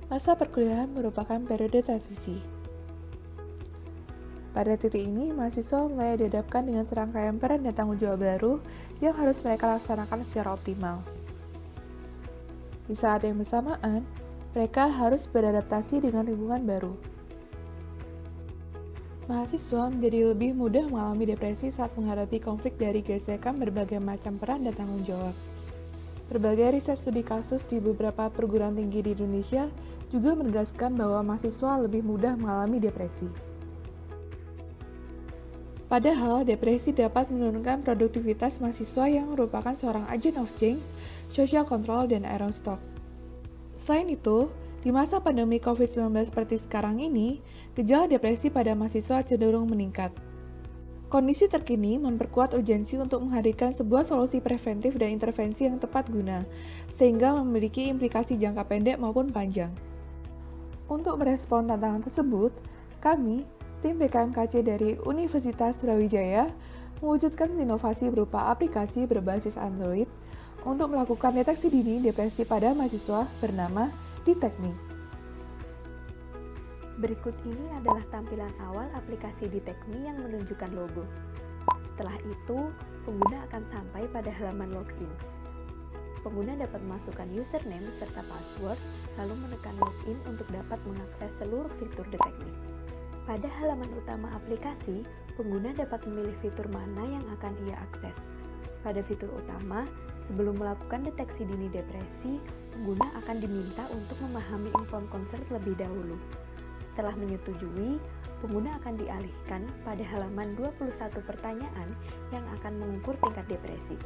Masa perkuliahan merupakan periode transisi. Pada titik ini, mahasiswa mulai dihadapkan dengan serangkaian peran dan tanggung jawab baru yang harus mereka laksanakan secara optimal. Di saat yang bersamaan, mereka harus beradaptasi dengan lingkungan baru. Mahasiswa menjadi lebih mudah mengalami depresi saat menghadapi konflik dari gesekan berbagai macam peran dan tanggung jawab. Berbagai riset studi kasus di beberapa perguruan tinggi di Indonesia juga menegaskan bahwa mahasiswa lebih mudah mengalami depresi. Padahal, depresi dapat menurunkan produktivitas mahasiswa yang merupakan seorang agent of change, social control, dan iron stock. Selain itu, di masa pandemi COVID-19 seperti sekarang ini, gejala depresi pada mahasiswa cenderung meningkat. Kondisi terkini memperkuat urgensi untuk menghadirkan sebuah solusi preventif dan intervensi yang tepat guna, sehingga memiliki implikasi jangka pendek maupun panjang. Untuk merespon tantangan tersebut, kami, tim BKMKC dari Universitas Brawijaya, mewujudkan inovasi berupa aplikasi berbasis Android untuk melakukan deteksi dini depresi pada mahasiswa bernama Detect Me. Berikut ini adalah tampilan awal aplikasi Detect Me yang menunjukkan logo. Setelah itu, pengguna akan sampai pada halaman login. Pengguna dapat memasukkan username serta password, lalu menekan login untuk dapat mengakses seluruh fitur Detect Me. Pada halaman utama aplikasi, pengguna dapat memilih fitur mana yang akan ia akses. Pada fitur utama, sebelum melakukan deteksi dini depresi, pengguna akan diminta untuk memahami inform consent terlebih dahulu. Setelah menyetujui, pengguna akan dialihkan pada halaman 21 pertanyaan yang akan mengukur tingkat depresi.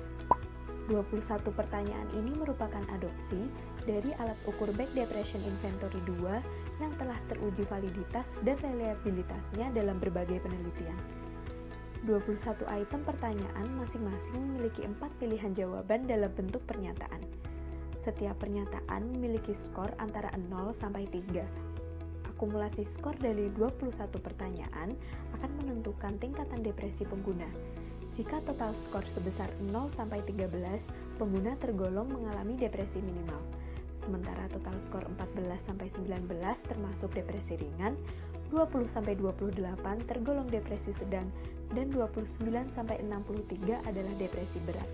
21 pertanyaan ini merupakan adopsi dari alat ukur Back Depression Inventory 2 yang telah teruji validitas dan reliabilitasnya dalam berbagai penelitian. 21 item pertanyaan masing-masing memiliki 4 pilihan jawaban dalam bentuk pernyataan. Setiap pernyataan memiliki skor antara 0 sampai 3. Akumulasi skor dari 21 pertanyaan akan menentukan tingkatan depresi pengguna. Jika total skor sebesar 0 sampai 13, pengguna tergolong mengalami depresi minimal. Sementara total skor 14 sampai 19 termasuk depresi ringan, 20 sampai 28 tergolong depresi sedang, dan 29 sampai 63 adalah depresi berat.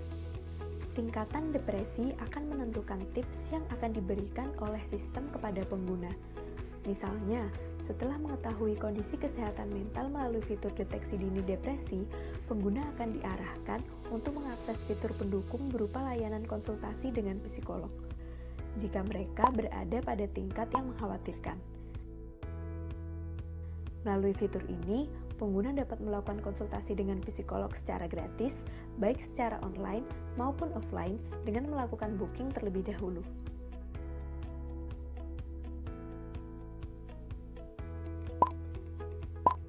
Tingkatan depresi akan menentukan tips yang akan diberikan oleh sistem kepada pengguna. Misalnya, setelah mengetahui kondisi kesehatan mental melalui fitur deteksi dini depresi, pengguna akan diarahkan untuk mengakses fitur pendukung berupa layanan konsultasi dengan psikolog, jika mereka berada pada tingkat yang mengkhawatirkan. Melalui fitur ini, pengguna dapat melakukan konsultasi dengan psikolog secara gratis, baik secara online maupun offline, dengan melakukan booking terlebih dahulu.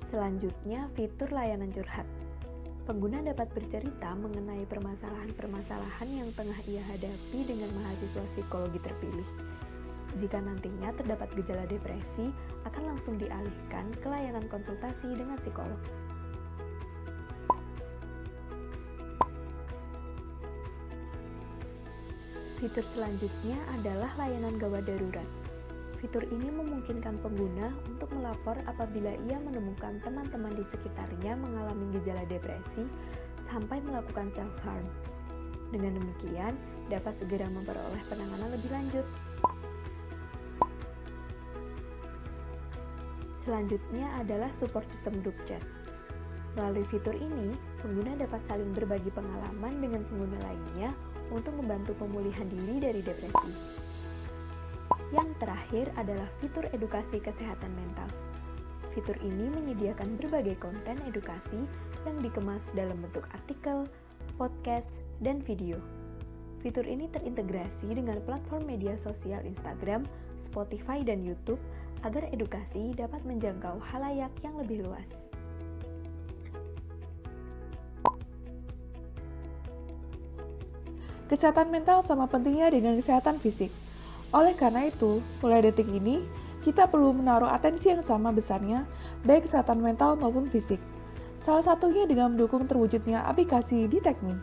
Selanjutnya, fitur layanan curhat. Pengguna dapat bercerita mengenai permasalahan-permasalahan yang tengah ia hadapi dengan mahasiswa psikologi terpilih. Jika nantinya terdapat gejala depresi, akan langsung dialihkan ke layanan konsultasi dengan psikolog. Fitur selanjutnya adalah layanan gawat darurat. Fitur ini memungkinkan pengguna untuk melapor apabila ia menemukan teman-teman di sekitarnya mengalami gejala depresi sampai melakukan self-harm. Dengan demikian, dapat segera memperoleh penanganan lebih lanjut. Selanjutnya adalah support system group chat. Melalui fitur ini, pengguna dapat saling berbagi pengalaman dengan pengguna lainnya untuk membantu pemulihan diri dari depresi. Yang terakhir adalah fitur edukasi kesehatan mental. Fitur ini menyediakan berbagai konten edukasi yang dikemas dalam bentuk artikel, podcast, dan video. Fitur ini terintegrasi dengan platform media sosial Instagram, Spotify, dan YouTube agar edukasi dapat menjangkau khalayak yang lebih luas. Kesehatan mental sama pentingnya dengan kesehatan fisik. Oleh karena itu, mulai detik ini, kita perlu menaruh atensi yang sama besarnya, baik kesehatan mental maupun fisik. Salah satunya dengan mendukung terwujudnya aplikasi Detect Me.